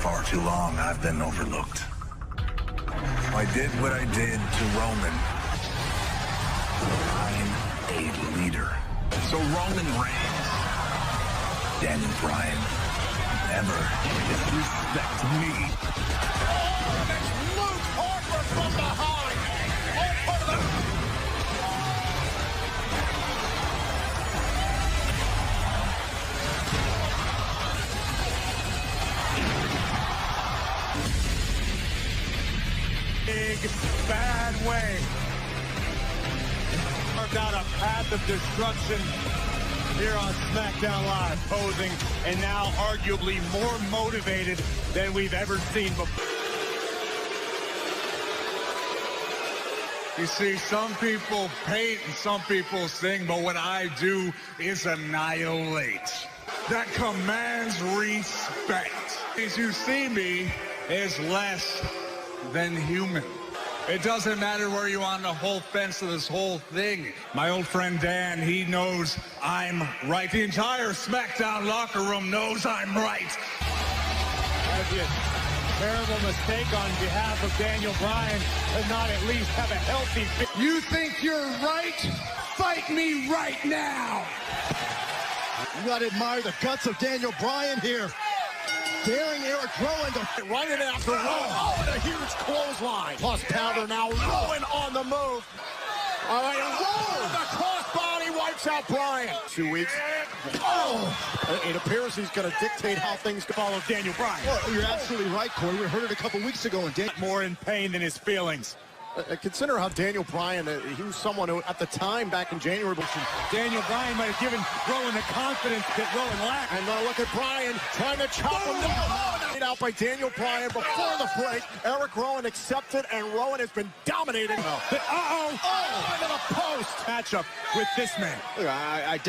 far too long, I've been overlooked. I did what I did to Roman. I'm a leader. So Roman Reigns, Daniel Bryan, never disrespect me. Oh, and it's Luke Harper from behind. All part of the... Big bad way. Carved out a path of destruction here on SmackDown Live, posing and now arguably more motivated than we've ever seen before. You see, some people paint and some people sing, but what I do is annihilate. That commands respect. As you see me is less than human. It doesn't matter where you are on the whole fence of this whole thing. My old friend Dan, he knows I'm right. The entire SmackDown locker room knows I'm right. That'd be a terrible mistake on behalf of Daniel Bryan to not at least have a healthy fit. You think you're right? Fight me right now. You gotta admire the guts of Daniel Bryan here. Daring Eric Rowan to run it after Rowan. Oh, and a huge clothesline. Plus powder now. Rowan on the move. All right, and Rowan, the crossbody wipes out Bryan. 2 weeks. Oh, it appears he's going to dictate how things follow Daniel Bryan. Well, you're absolutely right, Corey. We heard it a couple weeks ago. And more in pain than his feelings. Consider how Daniel Bryan, he was someone who, at the time, back in January, Daniel Bryan might have given Rowan the confidence that Rowan lacked. And look at Bryan trying to chop him down. Out by Daniel Bryan before the break. Eric Rowan accepted, and Rowan has been dominating. Into the post matchup with this man. I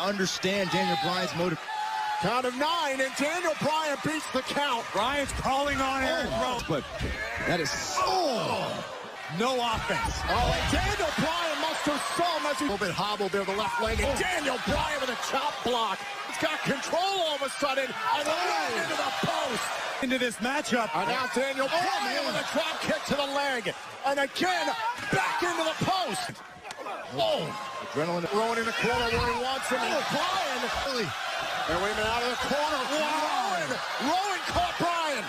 understand Daniel Bryan's motive. Count of 9, and Daniel Bryan beats the count. Bryan's calling on Eric Rowan. But that is no offense. Oh, and Daniel Bryan must have some as he a little bit hobbled there, the left leg. And Daniel Bryan with a chop block. He's got control all of a sudden. And right into the post. Into this matchup. And now Daniel Bryan with a drop kick to the leg. And again, back into the post. Oh. Adrenaline. Rowan in the corner where he wants him. And Bryan. And Wayman out of the corner. Rowan caught Bryan.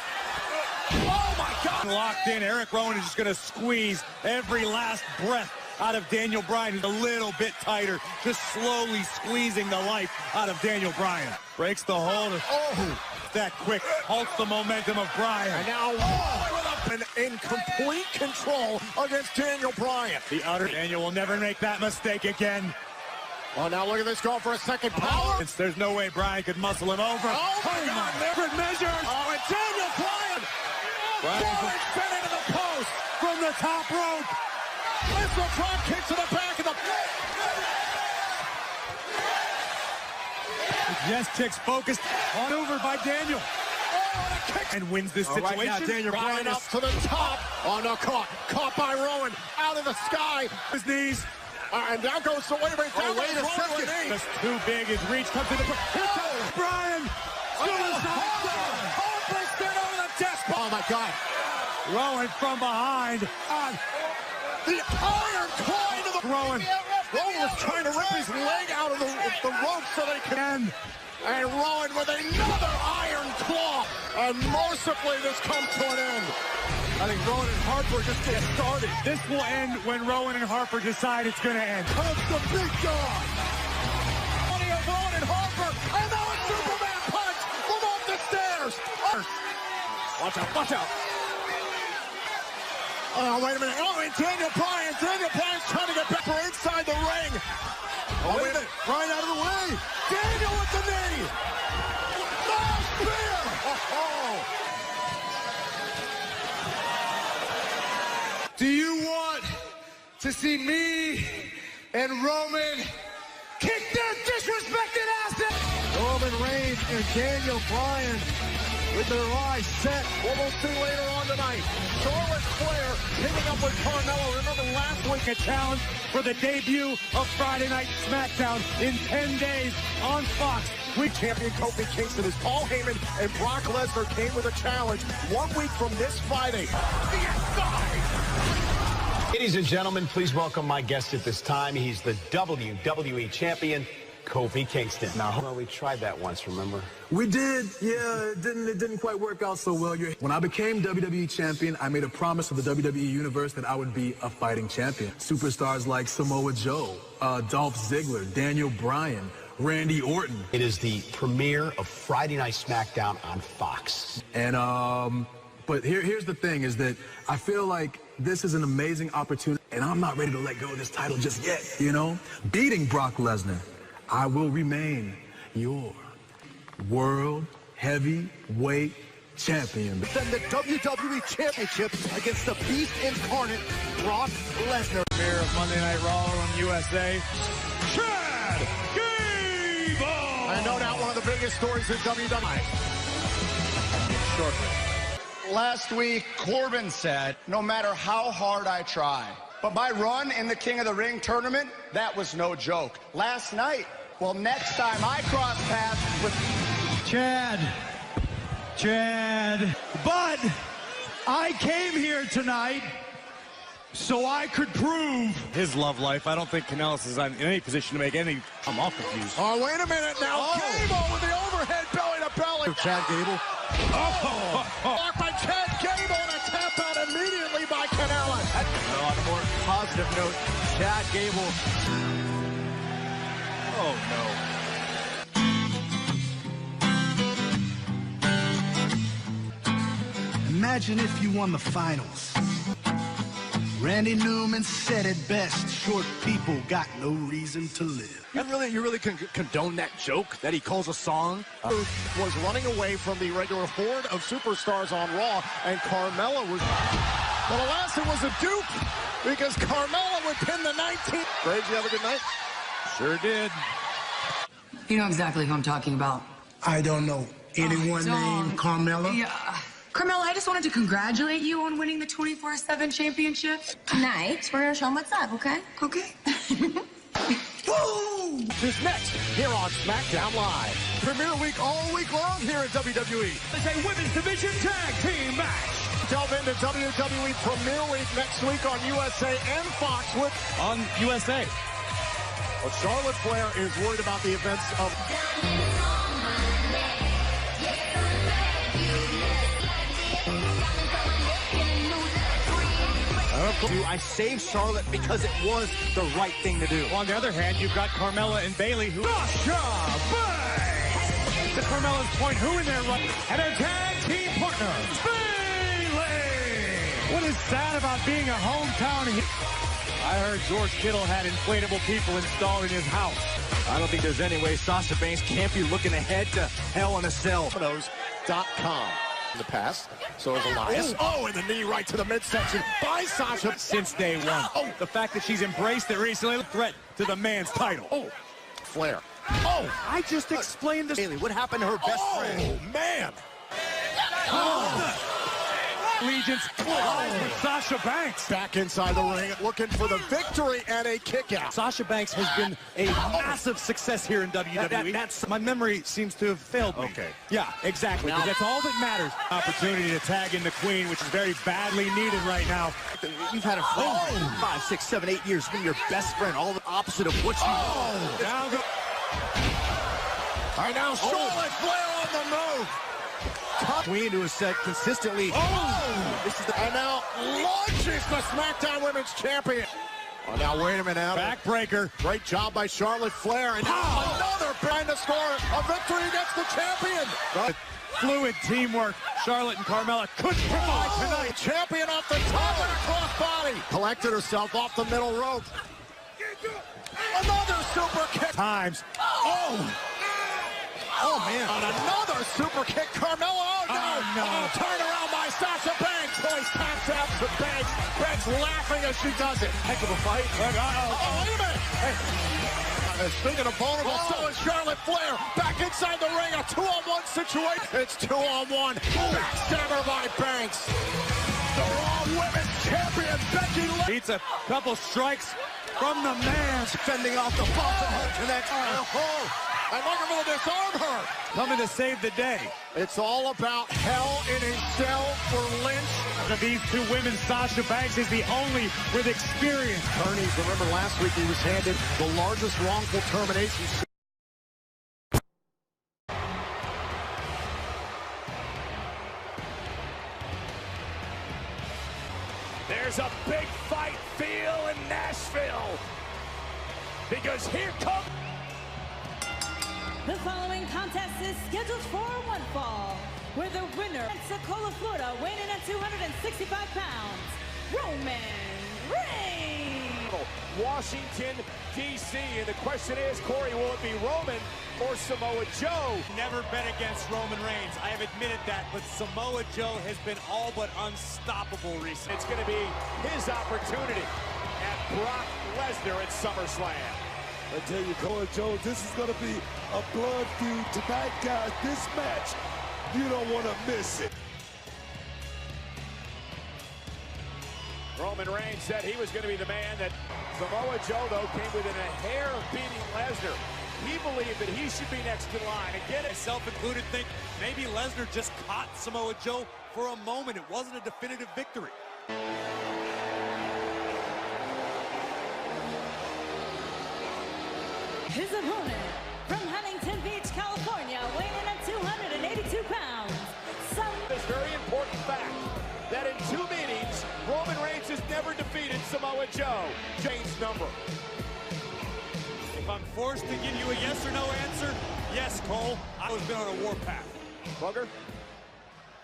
Oh, my God. Locked in. Eric Rowan is just going to squeeze every last breath out of Daniel Bryan. A little bit tighter, just slowly squeezing the life out of Daniel Bryan. Breaks the hold. That quick. Halts the momentum of Bryan. And now in complete control against Daniel Bryan. The utter Daniel will never make that mistake again. Oh, now look at this going for a second power. There's no way Bryan could muscle him over. Oh, my God. Different measures. Oh, and Daniel Bryan. Bryan sent into the post. From the top rope. Missile drop kick to the back of the... Yes, kicks focused on over by Daniel. Oh, and a kick. And wins this situation. Right now, Daniel Bryan up to the top. Oh, no, caught by Rowan. Out of the sky. His knees. And down goes the way. Wait a second. That's too big. His reach comes to the... Bryan. Harper over the desk. Oh, my God. Rowan from behind. The iron claw into the... Rowan. Rowan was trying to rip his leg out of the rope so they could... And Rowan with another iron claw. And mercifully, this comes to an end. I think Rowan and Harper just get started. This will end when Rowan and Harper decide it's going to end. Comes the big dog. Money of Rowan and Harper. And now a Superman punch from off the stairs. Watch out. Oh, wait a minute. Oh, and Daniel Bryan's trying to get back inside the ring. Oh, wait a minute. Bryan out of the way. Daniel with the knee. Oh, spear. Do you want to see me and Roman kick their disrespected asses? Roman Reigns and Daniel Bryan with their eyes set. What we'll see later on tonight. Charlotte Flair teaming up with Carmella. Remember last week a challenge for the debut of Friday Night SmackDown in 10 days on Fox. Week champion Kofi Kingston is Paul Heyman and Brock Lesnar came with a challenge 1 week from this Friday. Ladies and gentlemen, please welcome my guest at this time. He's the WWE champion, Kofi Kingston. Now, well, we tried that once, remember? We did, yeah. It didn't quite work out so well. When I became WWE champion, I made a promise to the WWE universe that I would be a fighting champion. Superstars like Samoa Joe, Dolph Ziggler, Daniel Bryan, Randy Orton. It is the premiere of Friday Night SmackDown on Fox. And, but here's the thing, is that I feel like this is an amazing opportunity, and I'm not ready to let go of this title just yet, you know? Beating Brock Lesnar, I will remain your World Heavyweight Champion. Then the WWE Championship against the Beast Incarnate, Brock Lesnar. Premiere of Monday Night Raw on USA. Chad Gable! And no doubt one of the biggest stories in WWE. Shortly. Last week, Corbin said, no matter how hard I try, but my run in the King of the Ring tournament, that was no joke. Last night, well, next time I cross paths with Chad, but I came here tonight so I could prove his love life. I don't think Kanellis is in any position to make any. I'm all confused. Oh, wait a minute now. Gable with the overhead belly to belly. Chad Gable. Blocked by Chad Gable and a tap out immediately by Kanellis. On a more positive note, Chad Gable. Oh, no. Imagine if you won the finals. Randy Newman said it best, short people got no reason to live. You really condone that joke that he calls a song? Was running away from the regular horde of superstars on Raw, and Carmella was... Well, alas, it was a dupe, because Carmella would pin the 19th. Graves, you have a good night? Sure did. You know exactly who I'm talking about. I don't know anyone named Carmella. Yeah. Carmella, I just wanted to congratulate you on winning the 24/7 championship. Tonight, we're gonna show them what's up, okay? Okay. Who's next here on SmackDown Live? Premier week all week long here at WWE. It's a women's division tag team match. Delve into WWE Premier Week next week on USA and Fox with... On USA. Well, Charlotte Flair is worried about the events of... I saved Charlotte because it was the right thing to do. On the other hand, you've got Carmella and Bayley who... Sasha Banks! To Carmella's point, who in there right? And her tag team partner, Bayley! What is sad about being a hometown hero? I heard George Kittle had inflatable people installed in his house. I don't think there's any way Sasha Banks can't be looking ahead to Hell in a Cell. .com. In the past, so is Elias. Oh, and the knee right to the midsection by Sasha. Since day one. Oh, the fact that she's embraced it recently, threat to the man's title. Oh, Flair. Oh, I just explained this. What happened to her best friend? Oh, man. Allegiance with Sasha Banks. Back inside the ring, looking for the victory and a kick out. Sasha Banks has been a massive success here in WWE. That's my memory seems to have failed me. Okay. Yeah, exactly. Because that's all that matters. Opportunity to tag in the Queen, which is very badly needed right now. You've had a friend for 5, 6, 7, 8 years. Been your best friend. All the opposite of what you want. Now go. All right, now Charlotte Flair on the move. Queen, who has said consistently, this is the... And now launches the SmackDown Women's Champion. Oh, now wait a minute. Backbreaker. Great job by Charlotte Flair. And now another trying to score a victory against the champion. Fluid teamwork. Charlotte and Carmella couldn't provide tonight. Champion off the top of the crossbody. Collected herself off the middle rope. Another super kick. Times. Oh, man. On another super kick, Carmella. Oh, no. Oh, turn around by Sasha Banks. Boys taps out to Banks. Banks laughing as she does it. Heck of a fight. Oh, wait a minute. Hey. Speaking of vulnerable, so is Charlotte Flair. Back inside the ring, a 2-on-1 situation. It's 2-on-1. Backstabber by Banks. The Raw Women's Champion, Becky Lynch. Beats a couple strikes from the man. Fending off the Boston Hug connect. And look at him disarm her. Coming to save the day. It's all about hell in a cell for Lynch. Of these two women, Sasha Banks is the only with experience. Karni's, remember last week he was handed the largest wrongful termination. There's a big fight feel in Nashville. Because here comes... The following contest is scheduled for one fall, where the winner, Pensacola, Florida, weighing in at 265 pounds, Roman Reigns. Washington, D.C. And the question is, Corey, will it be Roman or Samoa Joe? Never bet against Roman Reigns. I have admitted that, but Samoa Joe has been all but unstoppable recently. It's going to be his opportunity at Brock Lesnar at SummerSlam. I tell you, Corey Jones, this is going to be a blood feud tonight, guys. This match, you don't want to miss it. Roman Reigns said he was going to be the man. That Samoa Joe, though, came within a hair of beating Lesnar. He believed that he should be next in line. Again, myself included, think maybe Lesnar just caught Samoa Joe for a moment. It wasn't a definitive victory. His opponent, from Huntington Beach, California, weighing in at 282 pounds. This very important fact that in 2 meetings, Roman Reigns has never defeated Samoa Joe. James number. If I'm forced to give you a yes or no answer, yes, Cole, I was been on a warpath. Bugger?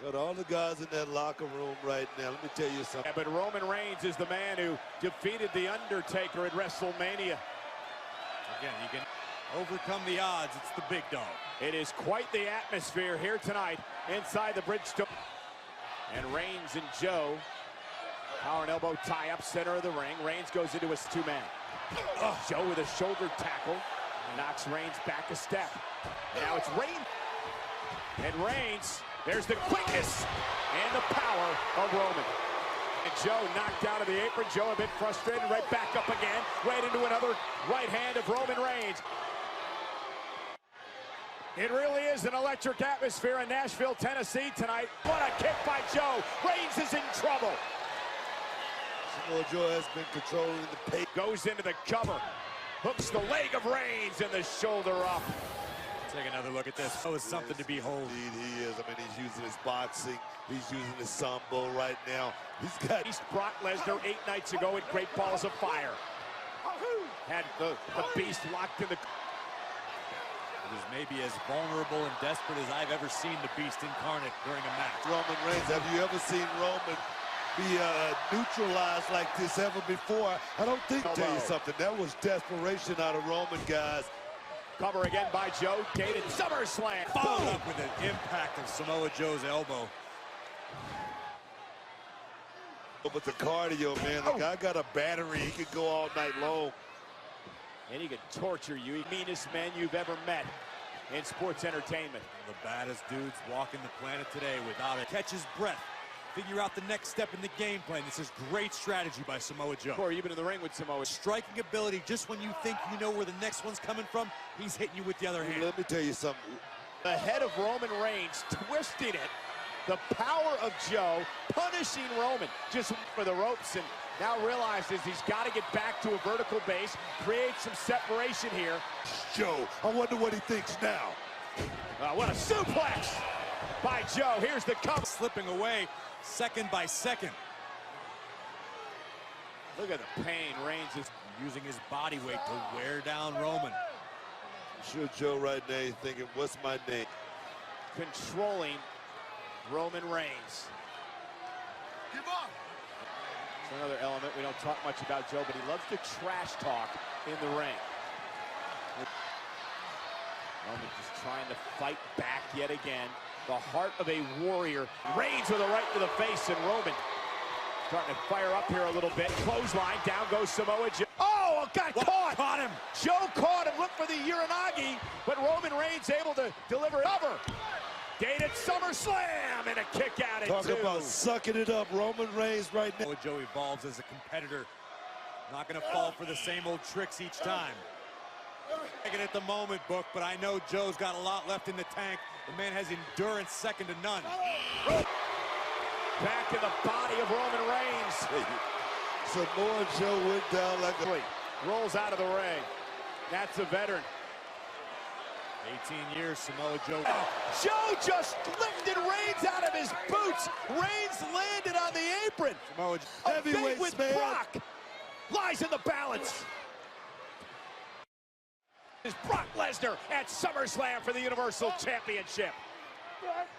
Got all the guys in that locker room right now. Let me tell you something. Yeah, but Roman Reigns is the man who defeated The Undertaker at WrestleMania. Again, you can overcome the odds. It's the big dog. It is quite the atmosphere here tonight inside the Bridgestone. And Reigns and Joe, power and elbow tie up center of the ring. Reigns goes into his 2-man. Joe with a shoulder tackle knocks Reigns back a step. And now it's Reigns. And Reigns, there's the quickness and the power of Roman. And Joe knocked out of the apron. Joe a bit frustrated, right back up again, right into another right hand of Roman Reigns. It really is an electric atmosphere in Nashville, Tennessee tonight. What a kick by Joe. Reigns is in trouble. Samoa Joe has been controlling the pace. Goes into the cover. Hooks the leg of Reigns and the shoulder up. Take another look at this. That was something to behold. Indeed, he is. I mean, he's using his boxing. He's using his sambo right now. He's got... Brock Lesnar 8 nights ago with Great Balls of Fire. Had the Beast locked in the... It was maybe as vulnerable and desperate as I've ever seen the Beast incarnate during a match. Roman Reigns, have you ever seen Roman be neutralized like this ever before? I don't think, tell you something, that was desperation out of Roman, guys. Cover again by Joe, gated SummerSlam. Followed up with an impact of Samoa Joe's elbow. But the cardio, man, the guy got a battery. He could go all night long. And he could torture you. The meanest man you've ever met in sports entertainment. The baddest dudes walking the planet today without it. Catch his breath. Figure out the next step in the game plan. This is great strategy by Samoa Joe. Corey, you've been in the ring with Samoa. Striking ability, just when you think you know where the next one's coming from, he's hitting you with the other hand. Let me tell you something. The head of Roman Reigns twisting it. The power of Joe punishing Roman just for the ropes, and now realizes he's got to get back to a vertical base, create some separation here. Joe, I wonder what he thinks now. What a suplex by Joe. Here's the cover. Slipping away second by second. Look at the pain. Reigns is using his body weight to wear down Roman. I'm sure Joe right now is thinking, what's my name? Controlling Roman Reigns. Give up. It's another element. We don't talk much about Joe, but he loves to trash talk in the ring. Roman just trying to fight back yet again. The heart of a warrior. Reigns with a right to the face, and Roman starting to fire up here a little bit. Clothesline, down goes Samoa Joe. Oh, got caught! Caught him! Joe caught him. Look for the Uranagi, but Roman Reigns able to deliver cover. Gated SummerSlam and a kick out at 2. Talk about sucking it up, Roman Reigns right now. Joe evolves as a competitor. Not going to fall for the same old tricks each time. Taking at the moment, Book, but I know Joe's got a lot left in the tank. The man has endurance second to none. Back in the body of Roman Reigns. Samoa Joe went down like a... Rolls out of the ring. That's a veteran. 18 years, Samoa Joe. Joe just lifted Reigns out of his boots. Reigns landed on the apron. Samoa Heavyweight with Brock lies in the balance. Is Brock Lesnar at SummerSlam for the Universal Championship.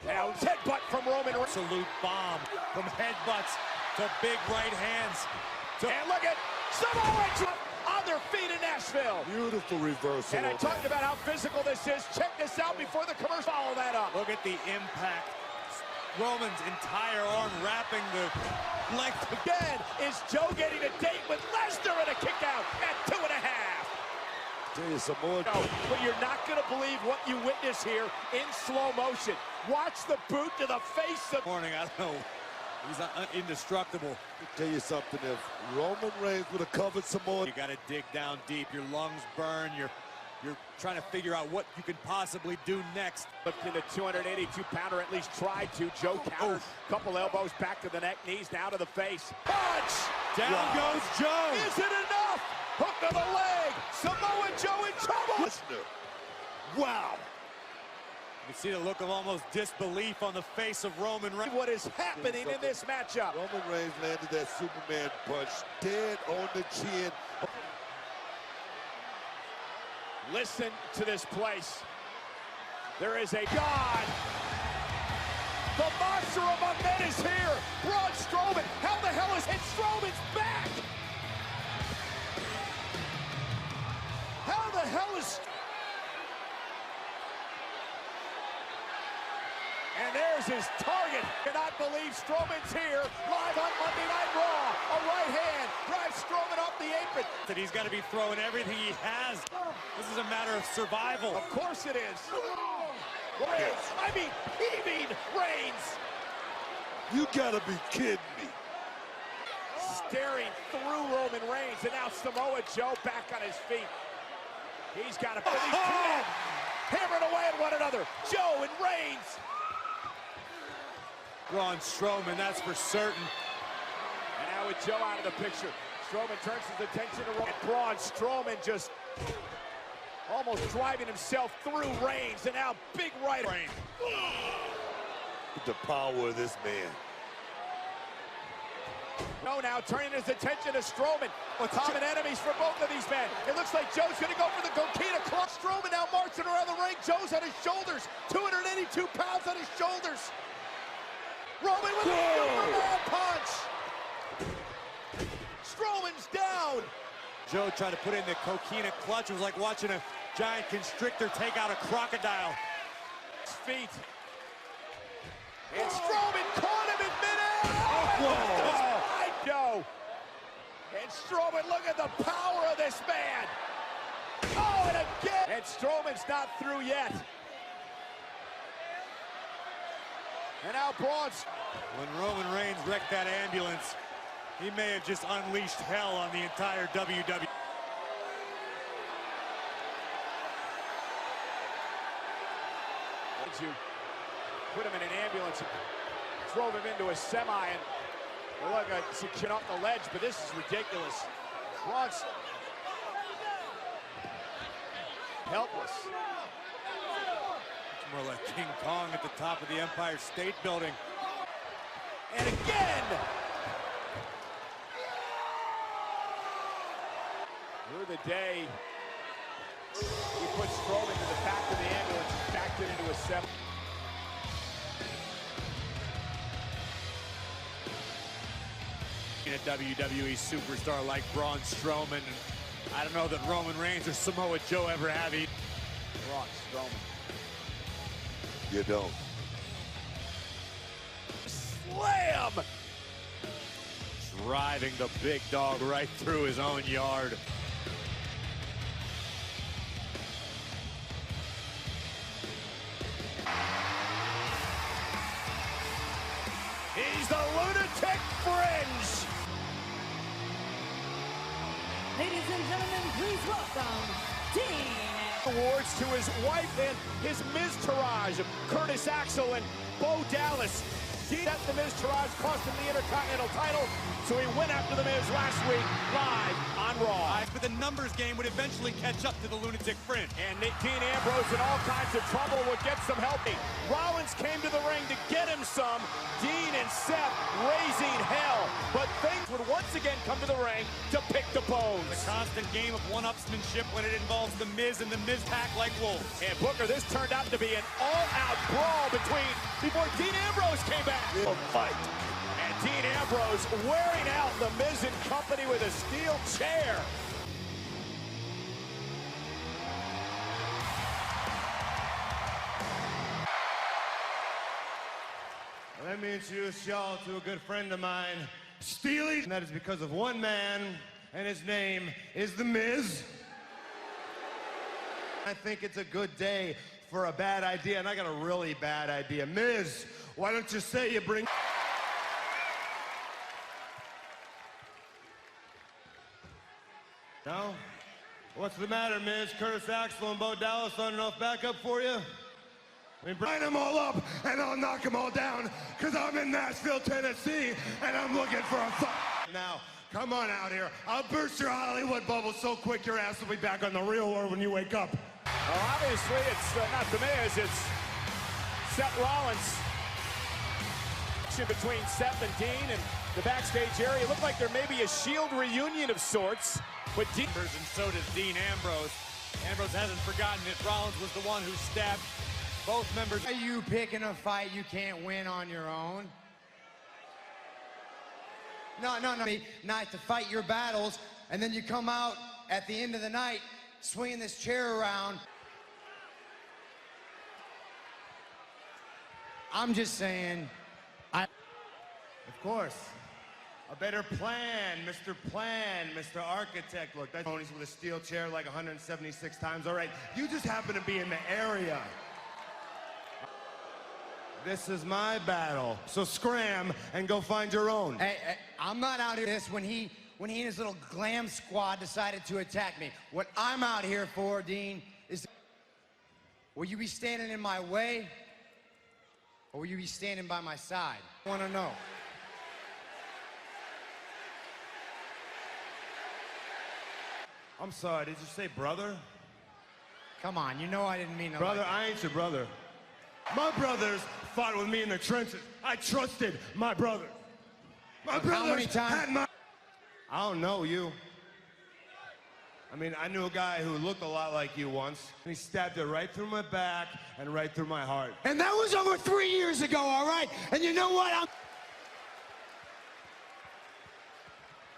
Now headbutt from Roman Reigns. Salute bomb from headbutts to big right hands. And look at Samoa Joe on their feet in Nashville. Beautiful reversal. And I talked about how physical this is. Check this out before the commercial. Follow that up. Look at the impact. Roman's entire arm wrapping the length. Again, is Joe getting a date with Lesnar and a kick out at 2.5. Tell you some more. No, but you're not going to believe what you witness here in slow motion. Watch the boot to the face of... Morning, I don't know. He's indestructible. I'll tell you something, if Roman Reigns would have covered Samoa... You got to dig down deep. Your lungs burn. You're trying to figure out what you can possibly do next. Looked in the 282-pounder, at least tried to. Joe countered. Couple elbows back to the neck, knees down to the face. Punch! Down goes Joe. Is it enough? Hook to the leg. Samoa Joe in trouble. Wow. You see the look of almost disbelief on the face of Roman Reigns. What is happening in this matchup? Roman Reigns landed that Superman punch dead on the chin. Listen to this place. There is a God. The monster among men is here. Braun Strowman. How the hell is it? Strowman's back. How the hell is... And there's his target. Cannot believe Strowman's here, live on Monday Night Raw. A right hand drives Strowman off the apron. That he's got to be throwing everything he has. This is a matter of survival. Of course it is. Reigns, I mean, heaving Reigns. You gotta be kidding me. Staring through Roman Reigns, and now Samoa Joe back on his feet. He's got to put these two men hammering away at one another. Joe and Reigns. Braun Strowman, that's for certain. And now with Joe out of the picture, Strowman turns his attention to Roman. Braun Strowman just almost driving himself through Reigns, and now big right Reigns. The power of this man. No, now turning his attention to Strowman. Common enemies for both of these men. It looks like Joe's going to go for the coquina club. Strowman now marching around the ring. Joe's on his shoulders. 282 pounds on his shoulders. Roman with a Superman punch. Strowman's down. Joe tried to put in the coquina clutch. It was like watching a giant constrictor take out a crocodile. His feet. And Strowman caught him in midair. Whoa. Joe. And Strowman, look at the power of this man. Oh, and again. And Strowman's not through yet. And now Braun's. When Roman Reigns wrecked that ambulance, he may have just unleashed hell on the entire WWE. You put him in an ambulance and drove him into a semi, and look, secure off the ledge, but this is ridiculous. Braun's helpless. It's more like King Kong at the top of the Empire State Building. And again! Through the day, he put Strowman to the back of the ambulance and backed it into a semi. A WWE superstar like Braun Strowman, and I don't know that Roman Reigns or Samoa Joe ever have either. Braun Strowman. You don't. Slam! Driving the big dog right through his own yard. He's the lunatic fringe! Ladies and gentlemen, please welcome Dean. Awards to his wife and his Miz Taraj, Curtis Axel and Bo Dallas. That's the Miz Taraj, cost him the Intercontinental title, so he went after the Miz last week live on Raw. But the numbers game would eventually catch up to the lunatic fringe. And Dean Ambrose in all kinds of trouble would get some help. Rollins came to the ring to get him some. Dean and Seth raising hell. But things would once again come to the ring to pick the bones. The constant game of one-upsmanship when it involves the Miz and the Miz pack like wolves. And Booker, this turned out to be an all-out brawl before Dean Ambrose came back. A fight. And Dean Ambrose wearing out the Miz and company with a steel chair. Let me introduce y'all to a good friend of mine, Steely. And that is because of one man, and his name is The Miz. I think it's a good day for a bad idea, and I got a really bad idea. Miz, why don't you say you bring... No? What's the matter, Miz? Curtis Axel and Bo Dallas aren't enough backup for you? I mean, line them all up, and I'll knock them all down, because I'm in Nashville, Tennessee, and I'm looking for a fight. Now, come on out here. I'll burst your Hollywood bubble so quick your ass will be back on the real world when you wake up. Well, obviously, it's not The Miz, it's Seth Rollins. Between Seth and Dean and the backstage area. It looked like there may be a Shield reunion of sorts. But Dean... And so does Dean Ambrose. Ambrose hasn't forgotten it. Rollins was the one who stabbed both members. Are you picking a fight you can't win on your own? No. Not to fight your battles, and then you come out at the end of the night swinging this chair around. I'm just saying, Of course. A better plan, Mr. Plan, Mr. Architect. Look, that pony's with a steel chair like 176 times. All right, you just happen to be in the area. This is my battle, so scram and go find your own. Hey, I'm not out here this when he and his little glam squad decided to attack me. What I'm out here for, Dean, is will you be standing in my way or will you be standing by my side? I want to know. I'm sorry, did you say brother? Come on, you know I didn't mean to. Brother, I ain't your brother. My brothers fought with me in the trenches. I trusted my brother. My brothers how many times? had my... I don't know you. I mean, I knew a guy who looked a lot like you once, and he stabbed it right through my back and right through my heart. And that was over 3 years ago, all right? And you know what?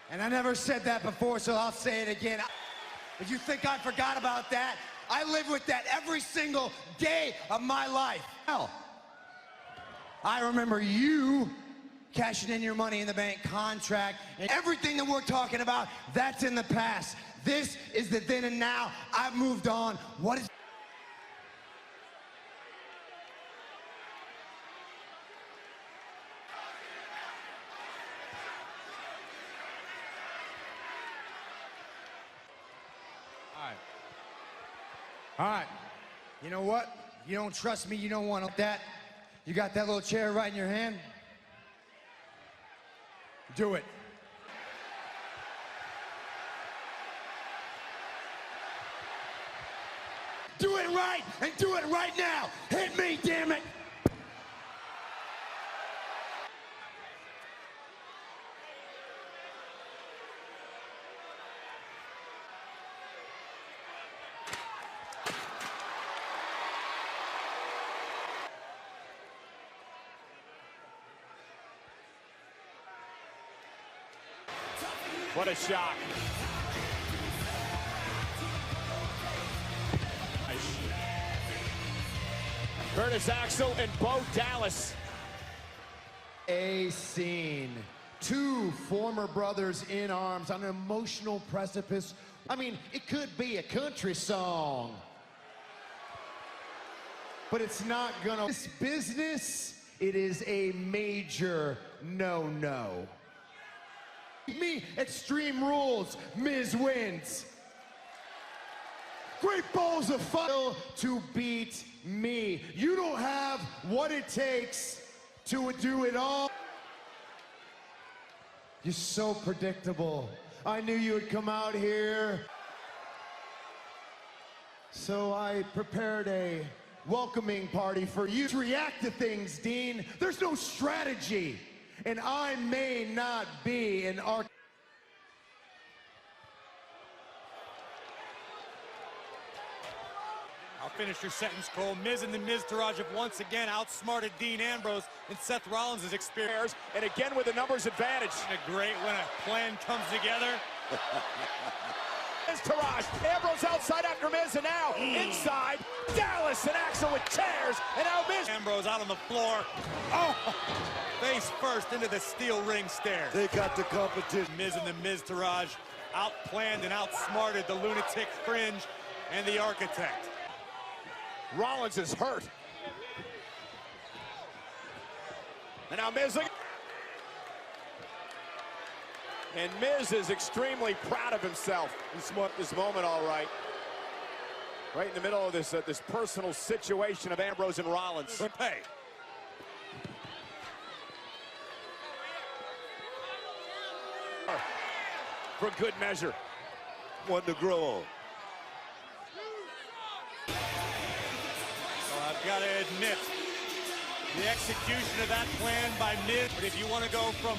And I never said that before, so I'll say it again. If you think I forgot about that, I live with that every single day of my life. Hell, I remember you cashing in your Money in the Bank contract, and everything that we're talking about, that's in the past. This is the then and now. I've moved on. What is... All right, you know what? You don't trust me, you don't want that. You got that little chair right in your hand? Do it. Do it right, and do it right now. Hit me, damn it. What a shock. Curtis Axel and Bo Dallas. A scene. Two former brothers in arms on an emotional precipice. I mean, it could be a country song, but it's not gonna. This business, it is a major no-no. Me, Extreme Rules, Miz wins. Great balls of fire to beat me. You don't have what it takes to do it all. You're so predictable. I knew you would come out here. So I prepared a welcoming party for you to react to things, Dean. There's no strategy, and I may not be an architect. I'll finish your sentence, Cole. Miz and the Miztourage have once again outsmarted Dean Ambrose and Seth Rollins' experience. And again with the numbers advantage. And great when a plan comes together. Miztourage, Ambrose outside after Miz, and now inside, Dallas and Axel with chairs, and now Miz. Ambrose out on the floor. Oh! Face first into the steel ring stairs. They got the competition. Miz and the Miztourage outplanned and outsmarted the Lunatic Fringe and the Architect. Rollins is hurt. And now Miz. And Miz is extremely proud of himself. This moment, all right. Right in the middle of this this personal situation of Ambrose and Rollins. Hey. For good measure. One to grow on. I've got to admit, the execution of that plan by Miz. But if you want to go from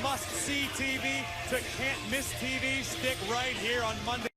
must-see TV to can't-miss TV, stick right here on Monday.